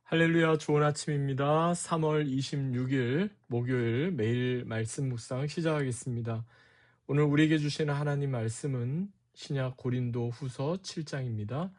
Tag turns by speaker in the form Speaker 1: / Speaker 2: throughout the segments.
Speaker 1: 할렐루야, 좋은 아침입니다. 3월 26일 목요일 매일 말씀 묵상 시작하겠습니다. 오늘 우리에게 주시는 하나님 말씀은 신약 고린도 후서 7장입니다.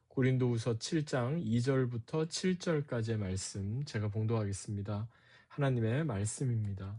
Speaker 1: 고린도 후서 7장 2절부터 7절까지의 말씀 제가 봉독하겠습니다. 하나님의 말씀입니다.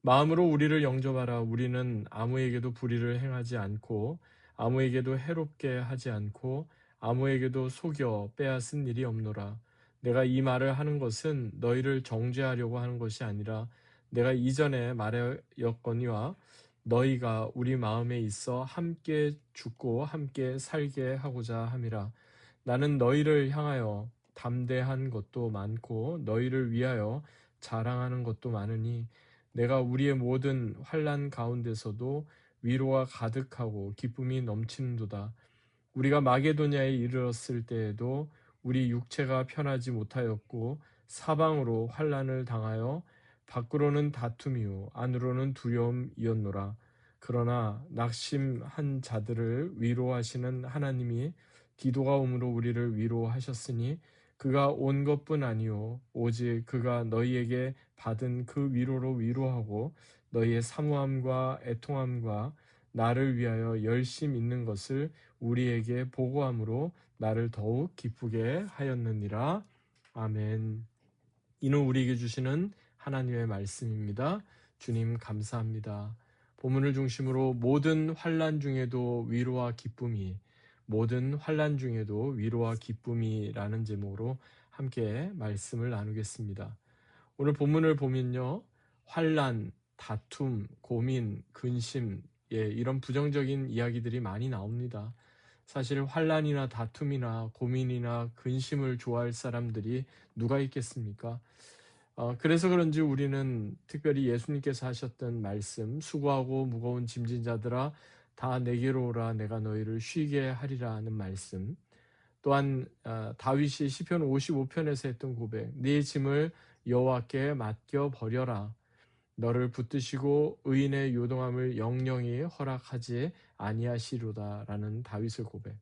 Speaker 1: 마음으로 우리를 영접하라. 우리는 아무에게도 불의를 행하지 않고 아무에게도 해롭게 하지 않고 아무에게도 속여 빼앗은 일이 없노라. 내가 이 말을 하는 것은 너희를 정죄하려고 하는 것이 아니라 내가 이전에 말하였거니와 너희가 우리 마음에 있어 함께 죽고 함께 살게 하고자 함이라. 나는 너희를 향하여 담대한 것도 많고 너희를 위하여 자랑하는 것도 많으니 내가 우리의 모든 환난 가운데서도 위로가 가득하고 기쁨이 넘치는도다. 우리가 마게도냐에 이르렀을 때에도 우리 육체가 편하지 못하였고 사방으로 환난을 당하여 밖으로는 다툼이요 안으로는 두려움이었노라. 그러나 낙심한 자들을 위로하시는 하나님이 기도가 오므로 우리를 위로하셨으니 그가 온 것뿐 아니요 오직 그가 너희에게 받은 그 위로로 위로하고 너희의 사모함과 애통함과 나를 위하여 열심 있는 것을 우리에게 보고함으로 나를 더욱 기쁘게 하였느니라. 아멘. 이는 우리에게 주시는 하나님의 말씀입니다. 주님 감사합니다. 본문을 중심으로 모든 환난 중에도 위로와 기쁨이, 모든 환난 중에도 위로와 기쁨이라는 제목으로 함께 말씀을 나누겠습니다. 오늘 본문을 보면요, 환난, 다툼, 고민, 근심, 이런 부정적인 이야기들이 많이 나옵니다. 사실 환난이나 다툼이나 고민이나 근심을 좋아할 사람들이 누가 있겠습니까? 그래서 그런지 우리는 특별히 예수님께서 하셨던 말씀, 수고하고 무거운 짐진 자들아 다 내게로 오라 내가 너희를 쉬게 하리라 하는 말씀, 또한 다윗이 시편 55편에서 했던 고백, 네 짐을 여호와께 맡겨 버려라. 너를 붙드시고 의인의 요동함을 영영히 허락하지 아니하시로다라는 다윗의 고백.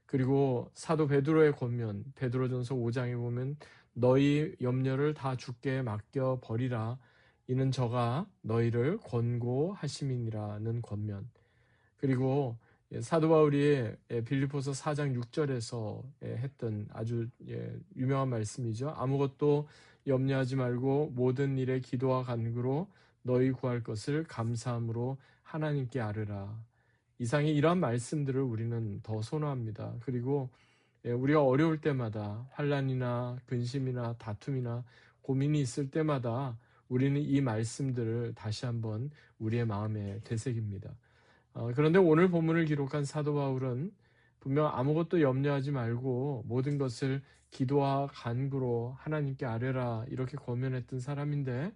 Speaker 1: 그리고 사도 베드로의 권면, 베드로전서 5장에 보면 너희 염려를 다 주께 맡겨 버리라. 이는 저가 너희를 권고하심이니라는 권면. 그리고 사도 바울이 빌립보서 4장 6절에서 했던 아주 유명한 말씀이죠. 아무것도 염려하지 말고 모든 일에 기도와 간구로 너희 구할 것을 감사함으로 하나님께 아뢰라. 이상의 이러한 말씀들을 우리는 더 선호합니다. 그리고 우리가 어려울 때마다 환난이나 근심이나 다툼이나 고민이 있을 때마다 우리는 이 말씀들을 다시 한번 우리의 마음에 되새깁니다. 그런데 오늘 본문을 기록한 사도 바울은 분명 아무것도 염려하지 말고 모든 것을 기도와 간구로 하나님께 아뢰라 이렇게 권면했던 사람인데,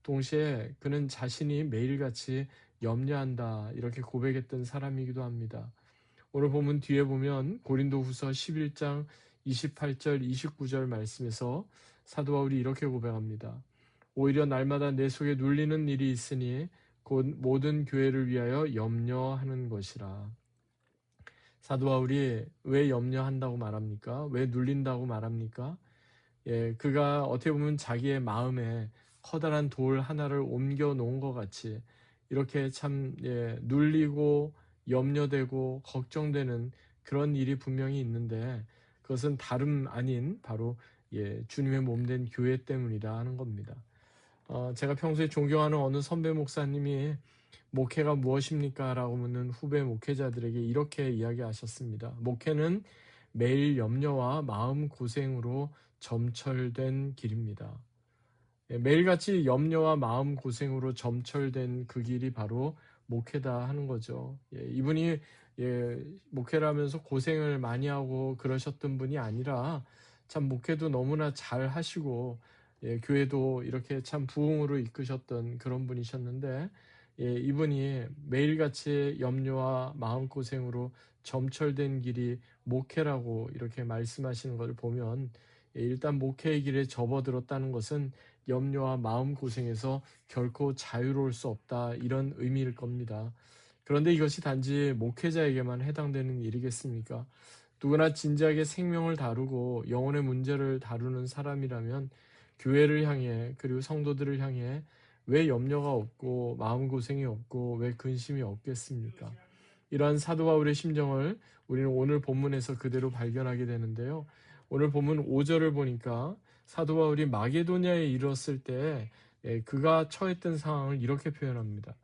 Speaker 1: 동시에 그는 자신이 매일같이 염려한다 이렇게 고백했던 사람이기도 합니다. 오늘 본문 뒤에 보면 고린도후서 11장 28절 29절 말씀에서 사도 바울이 이렇게 고백합니다. 오히려 날마다 내 속에 눌리는 일이 있으니 곧 모든 교회를 위하여 염려하는 것이라. 사도 바울이 왜 염려한다고 말합니까? 왜 눌린다고 말합니까? 그가 어떻게 보면 자기의 마음에 커다란 돌 하나를 옮겨 놓은 것 같이 이렇게 참 눌리고 염려되고 걱정되는 그런 일이 분명히 있는데, 그것은 다름 아닌 바로 주님의 몸된 교회 때문이라 하는 겁니다. 제가 평소에 존경하는 어느 선배 목사님이 목회가 무엇입니까? 라고 묻는 후배 목회자들에게 이렇게 이야기하셨습니다. 목회는 매일 염려와 마음 고생으로 점철된 길입니다. 매일같이 염려와 마음 고생으로 점철된 그 길이 바로 목회다 하는 거죠. 이분이 목회를 하면서 고생을 많이 하고 그러셨던 분이 아니라 참 목회도 너무나 잘 하시고 교회도 이렇게 참 부흥으로 이끄셨던 그런 분이셨는데, 이분이 매일같이 염려와 마음고생으로 점철된 길이 목회라고 이렇게 말씀하시는 것을 보면, 일단 목회의 길에 접어들었다는 것은 염려와 마음고생에서 결코 자유로울 수 없다 이런 의미일 겁니다. 그런데 이것이 단지 목회자에게만 해당되는 일이겠습니까? 누구나 진지하게 생명을 다루고 영혼의 문제를 다루는 사람이라면 교회를 향해 그리고 성도들을 향해 왜 염려가 없고 마음고생이 없고 왜 근심이 없겠습니까? 이러한 사도 바울의 심정을 우리는 오늘 본문에서 그대로 발견하게 되는데요. 오늘 본문 5절을 보니까 사도 바울이 마게도냐에 이르렀을 때 그가 처했던 상황을 이렇게 표현합니다.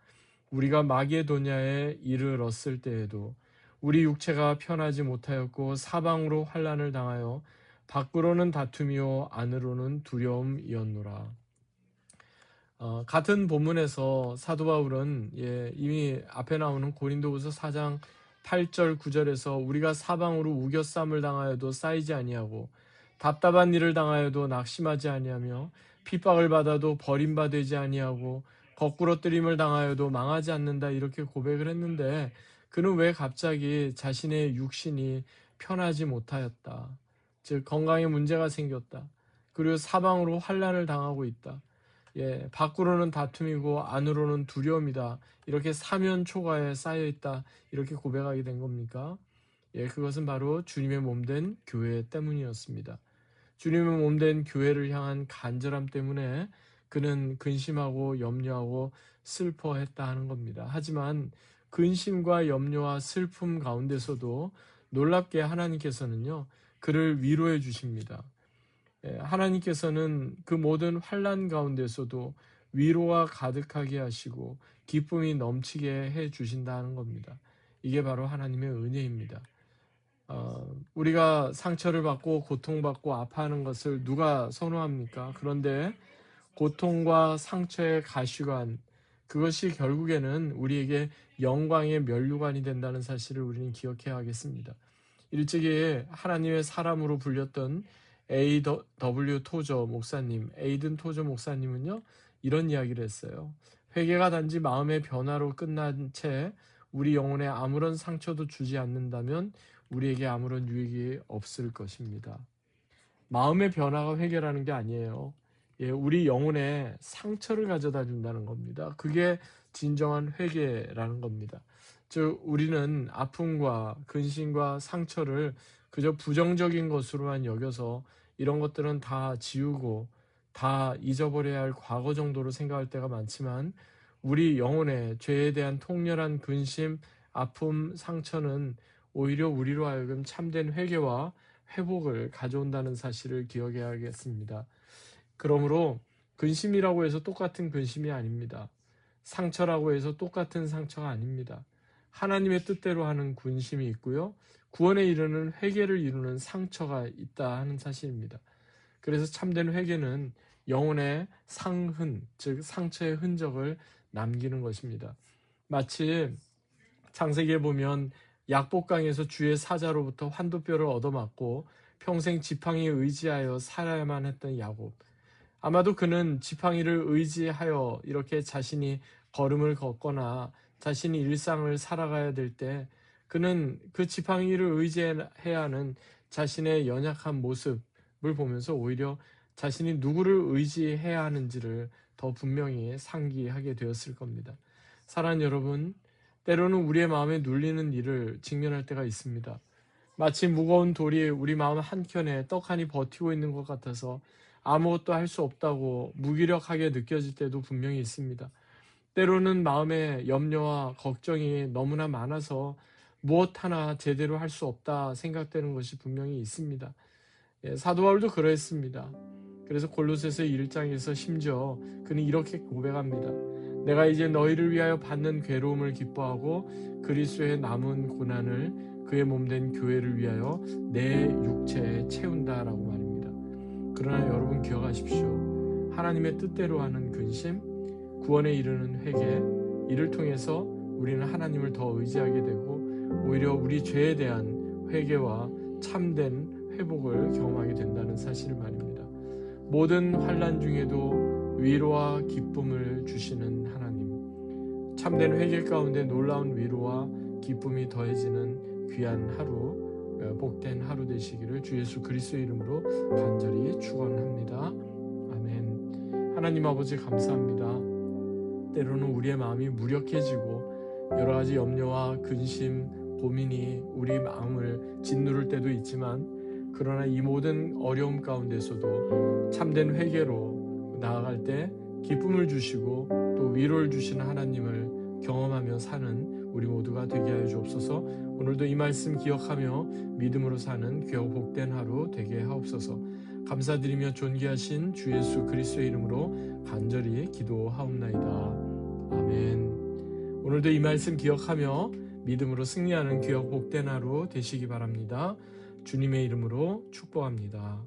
Speaker 1: 우리가 마게도냐에 이르렀을 때에도 우리 육체가 편하지 못하였고 사방으로 환난을 당하여 밖으로는 다툼이요 안으로는 두려움이었노라. 같은 본문에서 사도 바울은 이미 앞에 나오는 고린도후서 4장 8절 9절에서 우리가 사방으로 우겨쌈을 당하여도 쌓이지 아니하고 답답한 일을 당하여도 낙심하지 아니하며 핍박을 받아도 버림받지 아니하고 거꾸로 뜨림을 당하여도 망하지 않는다 이렇게 고백을 했는데 그는 왜 갑자기 자신의 육신이 편하지 못하였다. 즉 건강에 문제가 생겼다. 그리고 사방으로 환난을 당하고 있다. 밖으로는 다툼이고 안으로는 두려움이다. 이렇게 사면 초가에 쌓여 있다. 이렇게 고백하게 된 겁니까? 그것은 바로 주님의 몸된 교회 때문이었습니다. 주님의 몸된 교회를 향한 간절함 때문에 그는 근심하고 염려하고 슬퍼했다 하는 겁니다. 하지만 근심과 염려와 슬픔 가운데서도 놀랍게 하나님께서는요, 그를 위로해 주십니다. 하나님께서는 그 모든 환난 가운데서도 위로가 가득하게 하시고 기쁨이 넘치게 해 주신다는 겁니다. 이게 바로 하나님의 은혜입니다. 우리가 상처를 받고 고통받고 아파하는 것을 누가 선호합니까? 그런데 고통과 상처의 가시관, 그것이 결국에는 우리에게 영광의 면류관이 된다는 사실을 우리는 기억해야 하겠습니다. 일찍이 하나님의 사람으로 불렸던 A.W. 토저 목사님, 에이든 토저 목사님은요, 이런 이야기를 했어요. 회개가 단지 마음의 변화로 끝난 채 우리 영혼에 아무런 상처도 주지 않는다면 우리에게 아무런 유익이 없을 것입니다. 마음의 변화가 회개라는 게 아니에요. 우리 영혼에 상처를 가져다 준다는 겁니다. 그게 진정한 회개라는 겁니다. 즉 우리는 아픔과 근심과 상처를 그저 부정적인 것으로만 여겨서 이런 것들은 다 지우고 다 잊어버려야 할 과거 정도로 생각할 때가 많지만 우리 영혼에 죄에 대한 통렬한 근심, 아픔, 상처는 오히려 우리로 하여금 참된 회개와 회복을 가져온다는 사실을 기억해야겠습니다. 그러므로 근심이라고 해서 똑같은 근심이 아닙니다. 상처라고 해서 똑같은 상처가 아닙니다. 하나님의 뜻대로 하는 근심이 있고요. 구원에 이르는 회개를 이루는 상처가 있다 하는 사실입니다. 그래서 참된 회개는 영혼의 상흔, 즉 상처의 흔적을 남기는 것입니다. 마치 창세기에 보면 약복강에서 주의 사자로부터 환도뼈를 얻어맞고 평생 지팡이에 의지하여 살아야만 했던 야곱. 아마도 그는 지팡이를 의지하여 이렇게 자신이 걸음을 걷거나 자신이 일상을 살아가야 될 때 그는 그 지팡이를 의지해야 하는 자신의 연약한 모습을 보면서 오히려 자신이 누구를 의지해야 하는지를 더 분명히 상기하게 되었을 겁니다. 사랑하는 여러분, 때로는 우리의 마음에 눌리는 일을 직면할 때가 있습니다. 마치 무거운 돌이 우리 마음 한켠에 떡하니 버티고 있는 것 같아서 아무것도 할 수 없다고 무기력하게 느껴질 때도 분명히 있습니다. 때로는 마음에 염려와 걱정이 너무나 많아서 무엇 하나 제대로 할 수 없다 생각되는 것이 분명히 있습니다. 사도 바울도 그랬습니다. 그래서 골로새서 1장에서 심지어 그는 이렇게 고백합니다. 내가 이제 너희를 위하여 받는 괴로움을 기뻐하고 그리스도의 남은 고난을 그의 몸된 교회를 위하여 내 육체에 채운다라고 말입니다. 그러나 여러분 기억하십시오. 하나님의 뜻대로 하는 근심, 구원에 이르는 회개, 이를 통해서 우리는 하나님을 더 의지하게 되고 오히려 우리 죄에 대한 회개와 참된 회복을 경험하게 된다는 사실을 말입니다. 모든 환난 중에도 위로와 기쁨을 주시는 하나님, 참된 회개 가운데 놀라운 위로와 기쁨이 더해지는 귀한 하루, 복된 하루 되시기를 주 예수 그리스도의 이름으로 간절히 축원합니다. 아멘. 하나님 아버지 감사합니다. 때로는 우리의 마음이 무력해지고 여러 가지 염려와 근심, 고민이 우리 마음을 짓누를 때도 있지만, 그러나 이 모든 어려움 가운데서도 참된 회개로 나아갈 때 기쁨을 주시고 또 위로를 주시는 하나님을 경험하며 사는 우리 모두가 되게 하여 주옵소서. 오늘도 이 말씀 기억하며 믿음으로 사는 귀하고 복된 하루 되게 하옵소서. 감사드리며 존귀하신 주 예수 그리스도의 이름으로 간절히 기도하옵나이다. 아멘. 오늘도 이 말씀 기억하며 믿음으로 승리하는 귀하고 복된 하루 되시기 바랍니다. 주님의 이름으로 축복합니다.